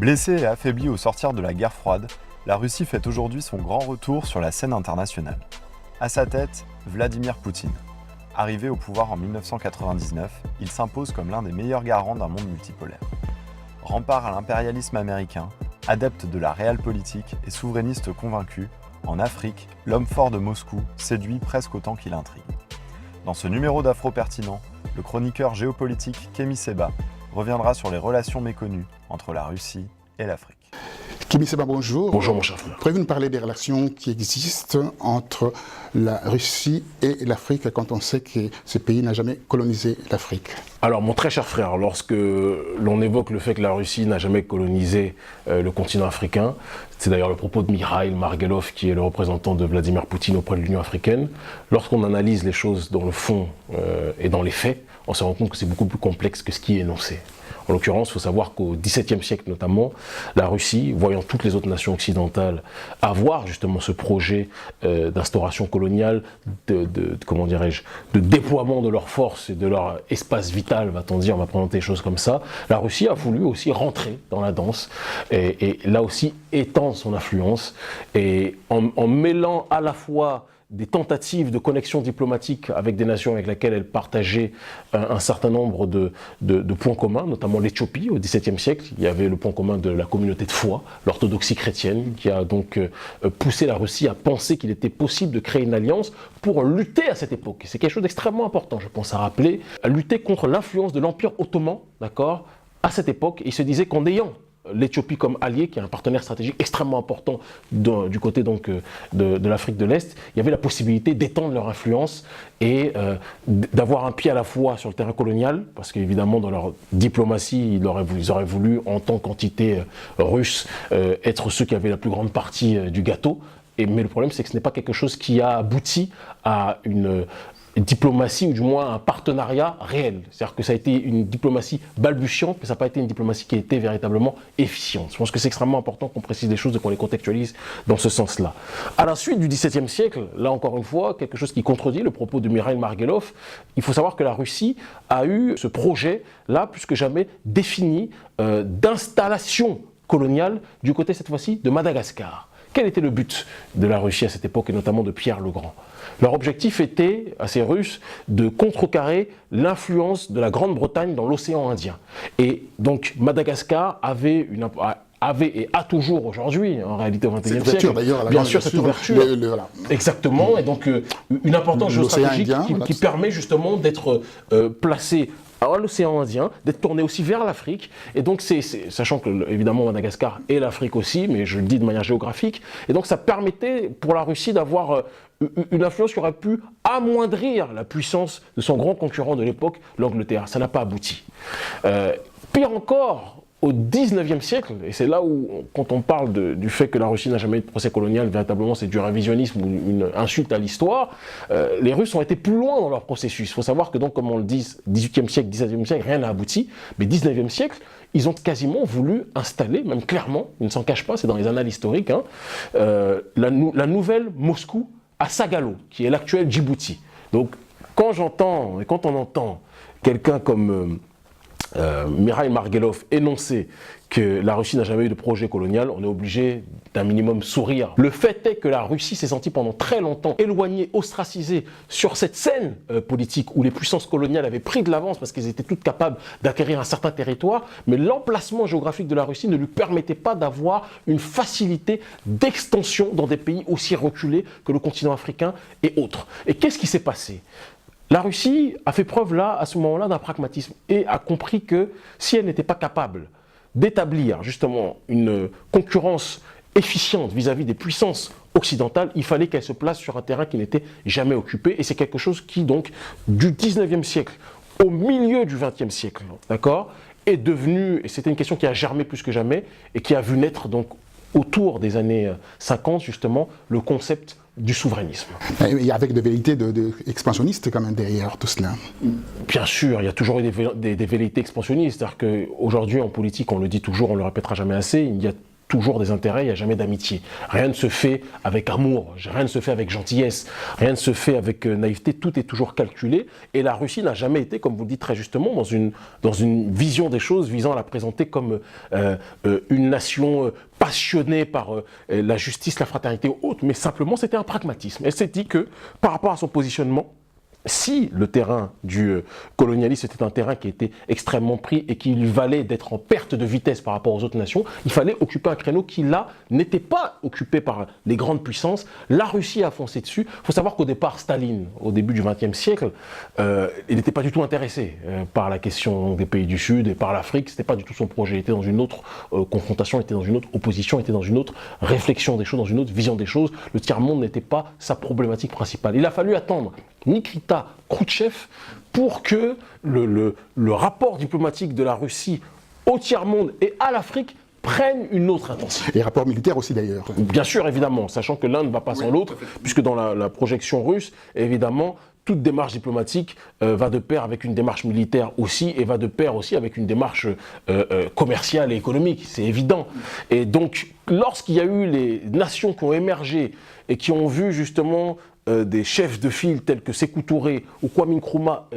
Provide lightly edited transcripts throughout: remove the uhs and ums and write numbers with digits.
Blessée et affaiblie au sortir de la guerre froide, la Russie fait aujourd'hui son grand retour sur la scène internationale. À sa tête, Vladimir Poutine. Arrivé au pouvoir en 1999, il s'impose comme l'un des meilleurs garants d'un monde multipolaire. Rempart à l'impérialisme américain, adepte de la realpolitik et souverainiste convaincu, en Afrique, l'homme fort de Moscou séduit presque autant qu'il intrigue. Dans ce numéro d'Afro Pertinent, le chroniqueur géopolitique Kémy Séba reviendra sur les relations méconnues entre la Russie et l'Afrique. Kémy Séba, bonjour. Bonjour mon cher frère. Pouvez-vous nous parler des relations qui existent entre la Russie et l'Afrique quand on sait que ce pays n'a jamais colonisé l'Afrique? Alors mon très cher frère, lorsque l'on évoque le fait que la Russie n'a jamais colonisé le continent africain, c'est d'ailleurs le propos de Mikhail Margelov qui est le représentant de Vladimir Poutine auprès de l'Union africaine, lorsqu'on analyse les choses dans le fond et dans les faits, on se rend compte que c'est beaucoup plus complexe que ce qui est énoncé. En l'occurrence, il faut savoir qu'au XVIIe siècle notamment, la Russie, voyant toutes les autres nations occidentales avoir justement ce projet d'instauration coloniale, comment dirais-je, de déploiement de leurs forces et de leur espace vital, va-t-on dire, on va présenter les choses comme ça, la Russie a voulu aussi rentrer dans la danse et là aussi étendre son influence et en mêlant à la fois des tentatives de connexion diplomatique avec des nations avec lesquelles elle partageait un certain nombre de points communs, notamment l'Éthiopie au XVIIe siècle. Il y avait le point commun de la communauté de foi, l'orthodoxie chrétienne, qui a donc poussé la Russie à penser qu'il était possible de créer une alliance pour lutter à cette époque. C'est quelque chose d'extrêmement important, je pense à rappeler, à lutter contre l'influence de l'Empire ottoman, d'accord, à cette époque. Il se disait qu'en ayant l'Éthiopie comme allié, qui est un partenaire stratégique extrêmement important du côté donc de l'Afrique de l'Est, il y avait la possibilité d'étendre leur influence et d'avoir un pied à la fois sur le terrain colonial, parce qu'évidemment dans leur diplomatie, ils auraient voulu en tant qu'entité russe être ceux qui avaient la plus grande partie du gâteau. Mais le problème, c'est que ce n'est pas quelque chose qui a abouti à une diplomatie, ou du moins un partenariat réel. C'est-à-dire que ça a été une diplomatie balbutiante, mais ça n'a pas été une diplomatie qui a été véritablement efficiente. Je pense que c'est extrêmement important qu'on précise des choses et qu'on les contextualise dans ce sens-là. À la suite du XVIIe siècle, là encore une fois, quelque chose qui contredit le propos de Mikhail Margelov, il faut savoir que la Russie a eu ce projet-là, plus que jamais, défini d'installation coloniale du côté, cette fois-ci, de Madagascar. Quel était le but de la Russie à cette époque, et notamment de Pierre le Grand? Leur objectif était, à ces Russes, de contrecarrer l'influence de la Grande-Bretagne dans l'océan Indien. Et donc Madagascar avait et a toujours aujourd'hui, en réalité au XXIe siècle, bien sûr cette ouverture, voilà. Exactement, et donc une importance géostratégique qui permet justement d'être placé à l'océan Indien, d'être tourné aussi vers l'Afrique, et donc sachant que évidemment Madagascar et l'Afrique aussi, mais je le dis de manière géographique, et donc ça permettait pour la Russie d'avoir une influence qui aurait pu amoindrir la puissance de son grand concurrent de l'époque, l'Angleterre. Ça n'a pas abouti. Pire encore, au XIXe siècle, et c'est là où, quand on parle du fait que la Russie n'a jamais eu de procès colonial, véritablement c'est du révisionnisme ou une insulte à l'histoire, les Russes ont été plus loin dans leur processus. Il faut savoir que donc, comme on le dit, XVIIIe siècle, XVIIe siècle, rien n'a abouti, mais XIXe siècle, ils ont quasiment voulu installer, même clairement, ils ne s'en cachent pas, c'est dans les annales historiques, hein, la nouvelle Moscou à Sagalo, qui est l'actuel Djibouti. Donc quand on entend quelqu'un comme Mikhail Margelov énoncer que la Russie n'a jamais eu de projet colonial, on est obligé d'un minimum sourire. Le fait est que la Russie s'est sentie pendant très longtemps éloignée, ostracisée sur cette scène politique où les puissances coloniales avaient pris de l'avance parce qu'elles étaient toutes capables d'acquérir un certain territoire, mais l'emplacement géographique de la Russie ne lui permettait pas d'avoir une facilité d'extension dans des pays aussi reculés que le continent africain et autres. Et qu'est-ce qui s'est passé ? La Russie a fait preuve là, à ce moment-là, d'un pragmatisme et a compris que si elle n'était pas capable d'établir justement une concurrence efficiente vis-à-vis des puissances occidentales, il fallait qu'elle se place sur un terrain qui n'était jamais occupé. Et c'est quelque chose qui, donc, du 19e siècle au milieu du 20e siècle, d'accord, est devenu, et c'était une question qui a germé plus que jamais, et qui a vu naître donc autour des années 50, justement, le concept du souverainisme. Et avec des velléités expansionnistes quand même derrière tout cela. Bien sûr, il y a toujours eu des velléités expansionnistes. C'est-à-dire qu'aujourd'hui, en politique, on le dit toujours, on le répétera jamais assez, il y a toujours des intérêts, il n'y a jamais d'amitié. Rien ne se fait avec amour, rien ne se fait avec gentillesse, rien ne se fait avec naïveté, tout est toujours calculé. Et la Russie n'a jamais été, comme vous le dites très justement, dans une vision des choses visant à la présenter comme une nation passionnée par la justice, la fraternité ou autre, mais simplement c'était un pragmatisme. Elle s'est dit que par rapport à son positionnement, si le terrain du colonialisme était un terrain qui était extrêmement pris et qu'il valait d'être en perte de vitesse par rapport aux autres nations, il fallait occuper un créneau qui, là, n'était pas occupé par les grandes puissances. La Russie a foncé dessus. Il faut savoir qu'au départ, Staline, au début du XXe siècle, il n'était pas du tout intéressé par la question des pays du Sud et par l'Afrique. Ce n'était pas du tout son projet. Il était dans une autre confrontation, il était dans une autre opposition, il était dans une autre réflexion des choses, dans une autre vision des choses. Le tiers-monde n'était pas sa problématique principale. Il a fallu attendre Nikita Khrouchtchev pour que le rapport diplomatique de la Russie au tiers-monde et à l'Afrique prenne une autre intensité. Et rapport militaire aussi d'ailleurs. Bien sûr, évidemment, sachant que l'un ne va pas sans l'autre, puisque dans la projection russe, évidemment, toute démarche diplomatique va de pair avec une démarche militaire aussi, et va de pair aussi avec une démarche commerciale et économique, c'est évident. Et donc, lorsqu'il y a eu les nations qui ont émergé et qui ont vu justement des chefs de file tels que Sékou Touré ou Kwame Nkrumah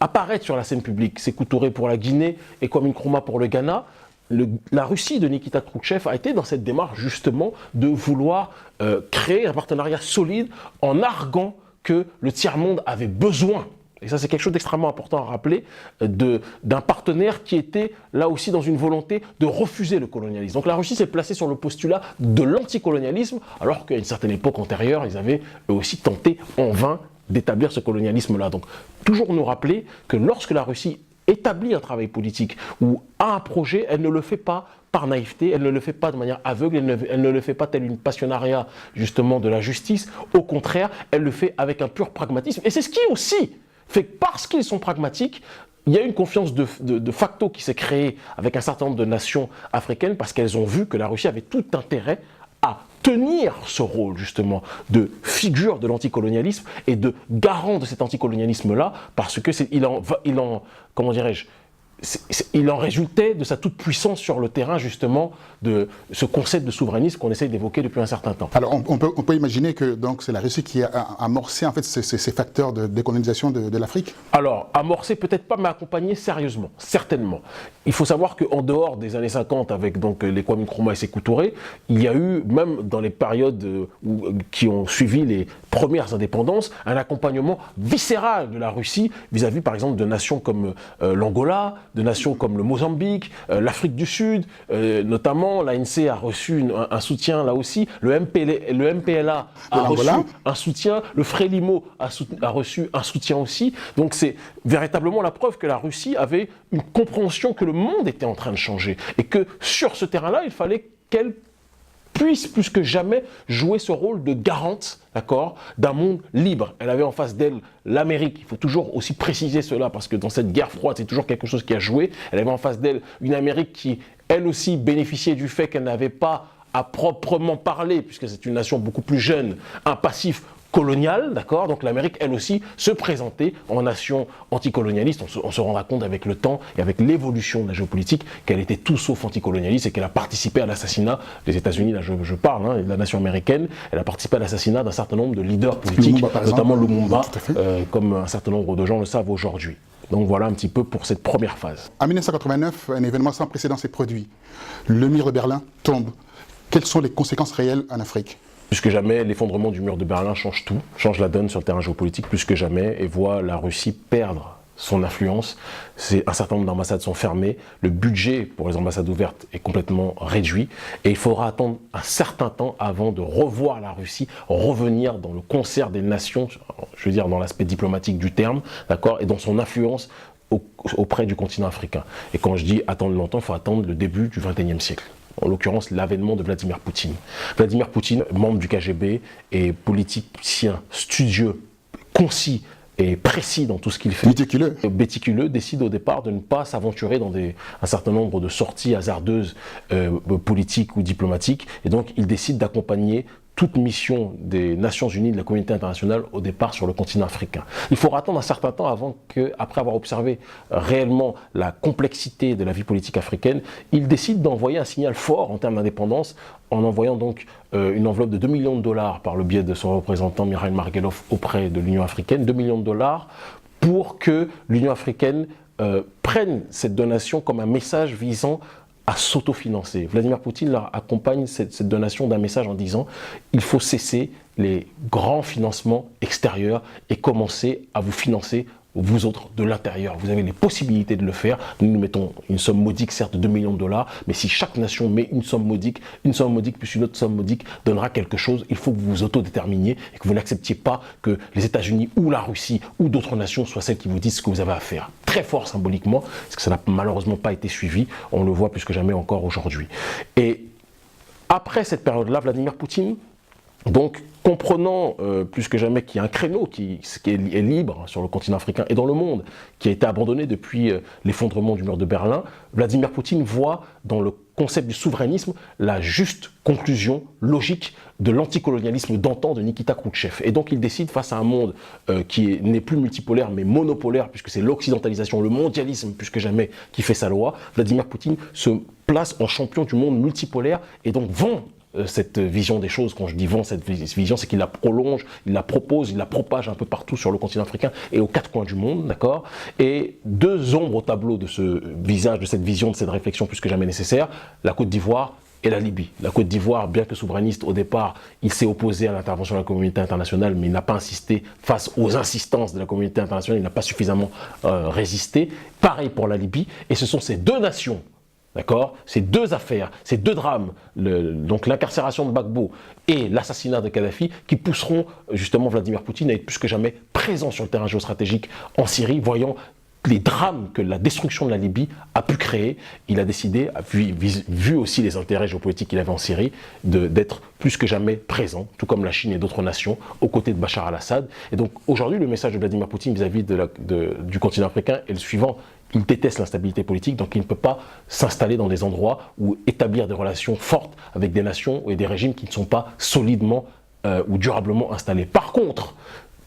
apparaître sur la scène publique, Sékou Touré pour la Guinée et Kwame Nkrumah pour le Ghana, la Russie de Nikita Khrouchtchev a été dans cette démarche justement de vouloir créer un partenariat solide en arguant que le tiers-monde avait besoin, et ça c'est quelque chose d'extrêmement important à rappeler, d'un partenaire qui était là aussi dans une volonté de refuser le colonialisme. Donc la Russie s'est placée sur le postulat de l'anticolonialisme, alors qu'à une certaine époque antérieure, ils avaient eux aussi tenté en vain d'établir ce colonialisme-là. Donc toujours nous rappeler que lorsque la Russie établit un travail politique ou a un projet, elle ne le fait pas par naïveté, elle ne le fait pas de manière aveugle, elle ne le fait pas tel une passionnariat justement de la justice. Au contraire, elle le fait avec un pur pragmatisme. Et c'est ce qui aussi fait que parce qu'ils sont pragmatiques, il y a une confiance de facto qui s'est créée avec un certain nombre de nations africaines parce qu'elles ont vu que la Russie avait tout intérêt à tenir ce rôle justement de figure de l'anticolonialisme et de garant de cet anticolonialisme-là, parce que il en résultait de sa toute-puissance sur le terrain justement de ce concept de souverainisme qu'on essaye d'évoquer depuis un certain temps. Alors on peut imaginer que donc c'est la Russie qui a amorcé en fait ces facteurs de décolonisation de l'Afrique. Alors amorcé peut-être pas, mais accompagné sérieusement, certainement. Il faut savoir qu'en dehors des années 50 avec donc les Kwame Nkrumah et Sékou Touré, il y a eu même dans les périodes qui ont suivi les premières indépendances un accompagnement viscéral de la Russie vis-à-vis par exemple de nations comme l'Angola, de nations comme le Mozambique, l'Afrique du Sud, notamment l'ANC a reçu un soutien là aussi, le MPLA a reçu un soutien, le Frélimo a reçu un soutien aussi. Donc c'est véritablement la preuve que la Russie avait une compréhension que le monde était en train de changer et que sur ce terrain-là, il fallait qu'elle puisse plus que jamais jouer ce rôle de garante, d'accord, d'un monde libre. Elle avait en face d'elle l'Amérique. Il faut toujours aussi préciser cela parce que dans cette guerre froide, c'est toujours quelque chose qui a joué. Elle avait en face d'elle une Amérique qui, elle aussi, bénéficiait du fait qu'elle n'avait pas à proprement parler, puisque c'est une nation beaucoup plus jeune, un passif coloniale, d'accord. Donc l'Amérique, elle aussi, se présentait en nation anticolonialiste. On se rendra compte avec le temps et avec l'évolution de la géopolitique qu'elle était tout sauf anticolonialiste et qu'elle a participé à l'assassinat des États-Unis, là je parle, de la nation américaine. Elle a participé à l'assassinat d'un certain nombre de leaders politiques, Lumumba, notamment Lumumba, comme un certain nombre de gens le savent aujourd'hui. Donc voilà un petit peu pour cette première phase. En 1989, un événement sans précédent s'est produit. Le mur de Berlin tombe. Quelles sont les conséquences réelles en Afrique ? Plus que jamais, l'effondrement du mur de Berlin change tout, change la donne sur le terrain géopolitique plus que jamais et voit la Russie perdre son influence. Un certain nombre d'ambassades sont fermées, le budget pour les ambassades ouvertes est complètement réduit et il faudra attendre un certain temps avant de revoir la Russie revenir dans le concert des nations, je veux dire dans l'aspect diplomatique du terme, d'accord, et dans son influence auprès du continent africain. Et quand je dis attendre longtemps, il faut attendre le début du XXIe siècle. En l'occurrence, l'avènement de Vladimir Poutine. Vladimir Poutine, membre du KGB et politicien studieux, concis et précis dans tout ce qu'il fait. Méticuleux, décide au départ de ne pas s'aventurer dans un certain nombre de sorties hasardeuses politiques ou diplomatiques. Et donc, il décide d'accompagner toute mission des Nations Unies, de la communauté internationale, au départ sur le continent africain. Il faudra attendre un certain temps après avoir observé réellement la complexité de la vie politique africaine, il décide d'envoyer un signal fort en termes d'indépendance, en envoyant donc une enveloppe de 2 millions de dollars par le biais de son représentant Mikhail Margelov auprès de l'Union africaine, 2 millions de dollars pour que l'Union africaine prenne cette donation comme un message visant à s'autofinancer. Vladimir Poutine leur accompagne cette donation d'un message en disant il faut cesser les grands financements extérieurs et commencer à vous financer vous autres de l'intérieur. Vous avez les possibilités de le faire. Nous mettons une somme modique, certes de 2 millions de dollars, mais si chaque nation met une somme modique plus une autre somme modique donnera quelque chose, il faut que vous vous autodéterminiez et que vous n'acceptiez pas que les États-Unis ou la Russie ou d'autres nations soient celles qui vous disent ce que vous avez à faire. Très fort symboliquement, parce que ça n'a malheureusement pas été suivi. On le voit plus que jamais encore aujourd'hui. Et après cette période-là, Vladimir Poutine, donc, comprenant plus que jamais qu'il y a un créneau qui est libre sur le continent africain et dans le monde, qui a été abandonné depuis l'effondrement du mur de Berlin, Vladimir Poutine voit dans le concept du souverainisme la juste conclusion logique de l'anticolonialisme d'antan de Nikita Khrouchtchev. Et donc il décide, face à un monde qui n'est plus multipolaire mais monopolaire, puisque c'est l'occidentalisation, le mondialisme plus que jamais qui fait sa loi, Vladimir Poutine se place en champion du monde multipolaire et donc vend cette vision des choses. Quand je dis vend cette vision, c'est qu'il la prolonge, il la propose, il la propage un peu partout sur le continent africain et aux quatre coins du monde, d'accord. Et deux ombres au tableau de ce visage, de cette vision, de cette réflexion plus que jamais nécessaire, la Côte d'Ivoire et la Libye. La Côte d'Ivoire, bien que souverainiste au départ, il s'est opposé à l'intervention de la communauté internationale, mais il n'a pas insisté face aux insistances de la communauté internationale, il n'a pas suffisamment résisté. Pareil pour la Libye, et ce sont ces deux nations, d'accord, ces deux affaires, ces deux drames, donc l'incarcération de Gbagbo et l'assassinat de Kadhafi, qui pousseront justement Vladimir Poutine à être plus que jamais présent sur le terrain géostratégique en Syrie, voyant les drames que la destruction de la Libye a pu créer. Il a décidé, vu aussi les intérêts géopolitiques qu'il avait en Syrie, d'être plus que jamais présent, tout comme la Chine et d'autres nations, aux côtés de Bachar al-Assad. Et donc aujourd'hui, le message de Vladimir Poutine vis-à-vis du continent africain est le suivant. Il déteste l'instabilité politique, donc il ne peut pas s'installer dans des endroits ou établir des relations fortes avec des nations et des régimes qui ne sont pas solidement ou durablement installés. Par contre,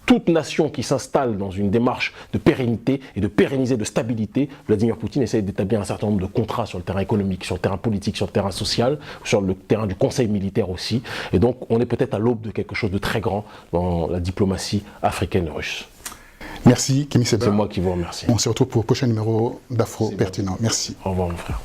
toute nation qui s'installe dans une démarche de pérennité et de pérenniser, de stabilité, Vladimir Poutine essaie d'établir un certain nombre de contrats sur le terrain économique, sur le terrain politique, sur le terrain social, sur le terrain du conseil militaire aussi. Et donc on est peut-être à l'aube de quelque chose de très grand dans la diplomatie africaine russe. Merci, Kémy Séba. C'est moi qui vous remercie. On se retrouve pour le prochain numéro d'Afro Pertinent. Merci. Au revoir, mon frère.